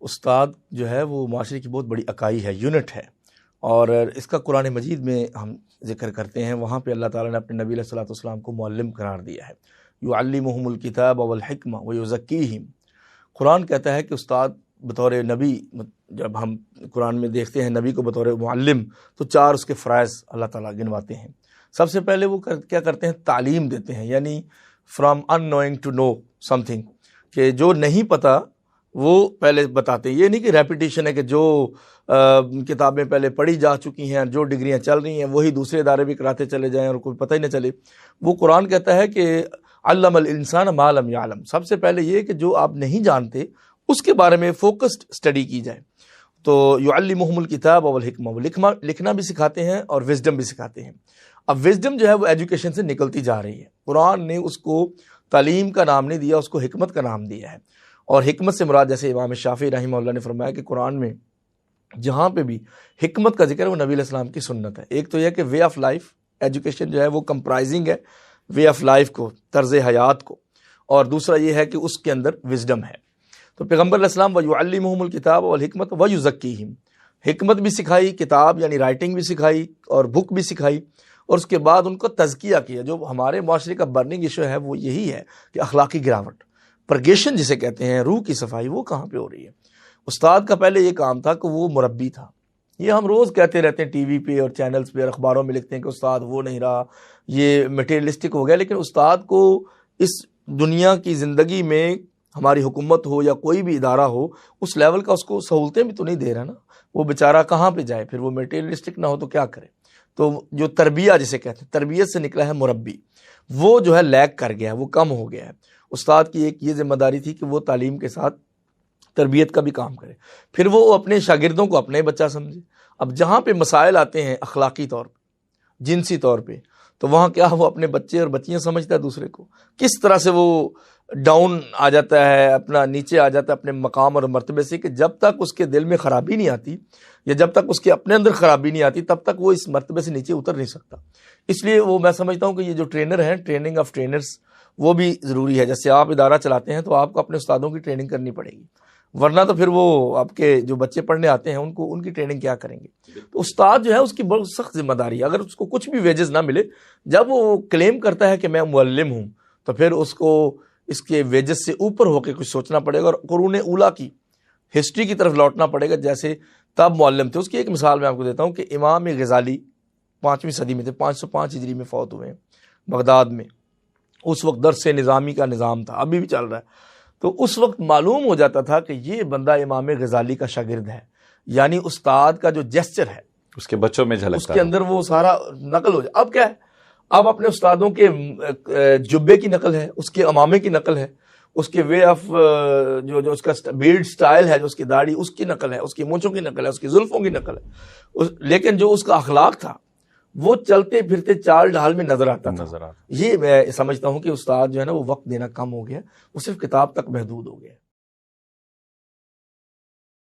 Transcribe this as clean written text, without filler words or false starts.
استاد جو ہے وہ معاشرے کی بہت بڑی اکائی ہے، یونٹ ہے، اور اس کا قرآن مجید میں ہم ذکر کرتے ہیں، وہاں پہ اللہ تعالیٰ نے اپنے نبی علیہ الصلوۃ والسلام کو معلم قرار دیا ہے۔ یعلمہم الکتاب والحکمہ ویزکیہم، قرآن کہتا ہے کہ استاد بطور نبی، جب ہم قرآن میں دیکھتے ہیں نبی کو بطور معلم تو چار اس کے فرائض اللہ تعالیٰ گنواتے ہیں۔ سب سے پہلے وہ کیا کرتے ہیں؟ تعلیم دیتے ہیں، یعنی from unknowing to know something, کہ جو نہیں پتہ وہ پہلے بتاتے ہیں۔ یہ نہیں کہ ریپیٹیشن ہے کہ جو کتابیں پہلے پڑھی جا چکی ہیں، جو ڈگریاں چل رہی ہیں وہی دوسرے ادارے بھی کراتے چلے جائیں اور کوئی پتہ ہی نہ چلے۔ وہ قرآن کہتا ہے کہ علم الانسان ما لم یعلم، سب سے پہلے یہ کہ جو آپ نہیں جانتے اس کے بارے میں فوکسڈ اسٹڈی کی جائے۔ تو یعلمہم الکتاب والحکمہ، وہ لکھنا بھی سکھاتے ہیں اور وزڈم بھی سکھاتے ہیں۔ اب وزڈم جو ہے وہ ایجوکیشن سے نکلتی جا رہی ہے، قرآن نے اس کو تعلیم کا نام نہیں دیا، اس کو حکمت کا نام دیا ہے۔ اور حکمت سے مراد، جیسے امام شافعی رحمہ اللہ نے فرمایا کہ قرآن میں جہاں پہ بھی حکمت کا ذکر ہے وہ نبی علیہ السلام کی سنت ہے۔ ایک تو یہ کہ وے آف لائف، ایجوکیشن جو ہے وہ کمپرائزنگ ہے وے آف لائف کو، طرز حیات کو، اور دوسرا یہ ہے کہ اس کے اندر وزڈم ہے۔ تو پیغمبر علیہ السلام وَيُعَلِّمُهُمُ الْكِتَابَ وَالْحِكْمَةَ وَيُزَكِّيهِمْ، حکمت بھی سکھائی، کتاب یعنی رائٹنگ بھی سکھائی اور بک بھی سکھائی، اور اس کے بعد ان کو تزکیہ کیا۔ جو ہمارے معاشرے کا برننگ ایشو ہے وہ یہی ہے کہ اخلاقی گراوٹ، پرگیشن جسے کہتے ہیں، روح کی صفائی، وہ کہاں پہ ہو رہی ہے؟ استاد کا پہلے یہ کام تھا کہ وہ مربی تھا۔ یہ ہم روز کہتے رہتے ہیں ٹی وی پہ اور چینلز پہ اور اخباروں میں لکھتے ہیں کہ استاد وہ نہیں رہا، یہ میٹیریلسٹک ہو گیا، لیکن استاد کو اس دنیا کی زندگی میں، ہماری حکومت ہو یا کوئی بھی ادارہ ہو، اس لیول کا اس کو سہولتیں بھی تو نہیں دے رہا نا۔ وہ بیچارہ کہاں پہ جائے پھر؟ وہ میٹیریلسٹک نہ ہو تو کیا کرے؟ تو جو تربیہ جسے کہتے ہیں، تربیت سے نکلا ہے مربی، وہ جو ہے لیک کر گیا ہے، وہ کم ہو گیا ہے۔ استاد کی ایک یہ ذمہ داری تھی کہ وہ تعلیم کے ساتھ تربیت کا بھی کام کرے، پھر وہ اپنے شاگردوں کو اپنے بچہ سمجھے۔ اب جہاں پہ مسائل آتے ہیں اخلاقی طور پہ، جنسی طور پہ، تو وہاں کیا وہ اپنے بچے اور بچیاں سمجھتا ہے دوسرے کو؟ کس طرح سے وہ ڈاؤن آ جاتا ہے، اپنا نیچے آ جاتا ہے اپنے مقام اور مرتبے سے، کہ جب تک اس کے دل میں خرابی نہیں آتی یا جب تک اس کے اپنے اندر خرابی نہیں آتی تب تک وہ اس مرتبے سے نیچے اتر نہیں سکتا۔ اس لیے وہ میں سمجھتا ہوں کہ یہ جو ٹرینر ہیں، ٹریننگ آف ٹرینرز، وہ بھی ضروری ہے۔ جیسے آپ ادارہ چلاتے ہیں تو آپ کو اپنے استادوں کی ٹریننگ کرنی پڑے گی، ورنہ تو پھر وہ آپ کے جو بچے پڑھنے آتے ہیں ان کی ٹریننگ کیا کریں گے؟ تو استاد جو ہے اس کی بہت سخت ذمہ داری ہے۔ اگر اس کو کچھ بھی ویجز نہ ملے، جب وہ کلیم کرتا ہے کہ میں معلم ہوں، تو پھر اس کو اس کے ویجز سے اوپر ہو کے کچھ سوچنا پڑے گا اور قرون اولیٰ کی ہسٹری کی طرف لوٹنا پڑے گا، جیسے تب معلم تھے۔ اس کی ایک مثال میں آپ کو دیتا ہوں کہ امام غزالی 5ویں صدی میں تھے، 505 ہجری میں فوت ہوئے ہیں بغداد میں۔ اس وقت درس نظامی کا نظام تھا، ابھی بھی چل رہا ہے۔ تو اس وقت معلوم ہو جاتا تھا کہ یہ بندہ امام غزالی کا شاگرد ہے، یعنی استاد کا جو جیسچر ہے اس کے بچوں میں جھلکتا، اس کے اندر وہ سارا نقل ہو جائے۔ اب کیا ہے؟ اب اپنے استادوں کے جبے کی نقل ہے، اس کے امامے کی نقل ہے، اس کے وے آف جو اس کا بیلڈ سٹائل ہے، جو اس کی داڑھی، اس کی نقل ہے، اس کی مونچھوں کی نقل ہے، اس کی زلفوں کی نقل ہے، لیکن جو اس کا اخلاق تھا وہ چلتے پھرتے چال ڈھال میں نظر آتا تھا۔ یہ میں سمجھتا ہوں کہ استاد جو ہے نا وہ وقت دینا کم ہو گیا، وہ صرف کتاب تک محدود ہو گیا۔